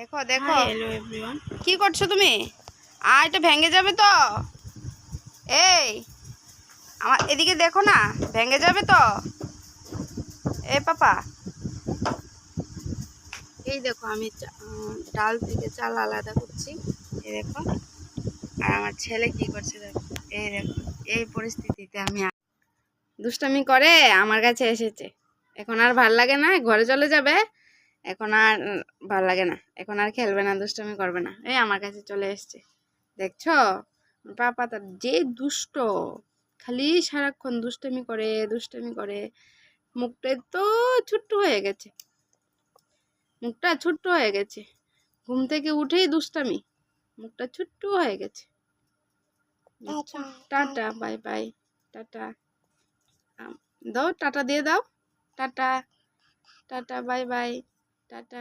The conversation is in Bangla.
দেখো দেখো হ্যালো এভরিওয়ান, কি করছো তুমি? এটা ভেঙে যাবে তো। এই আমার এদিকে দেখো না, ভেঙে যাবে তো। পাপা, এই দেখো আমি ডাল থেকে চাল আলাদা করছি। এই দেখো, আর আমার ছেলে কি করছে দেখো। এই দেখো, এই পরিস্থিতিতে আমি দুষ্টামি করে আমার কাছে এসেছে। এখন আর ভাল লাগে না, ঘরে চলে যাবে। এখন আর ভাল লাগে না, এখন আর খেলবে না, দুষ্টামি করবে না। এই আমার কাছে চলে এসছে, দেখছো? পাপা তার যে দুষ্ট, খালি সারাক্ষণ দুষ্টামি করে দুষ্টামি করে। মুখটা তো ছোট্ট হয়ে গেছে, মুখটা ছোট্ট হয়ে গেছে। ঘুম থেকে উঠেই দুষ্টামি, মুখটা ছোট্ট হয়ে গেছে। টাটা, বাই বাই, টাটা দাও, টাটা দিয়ে দাও, tata, tata, bye bye, tata.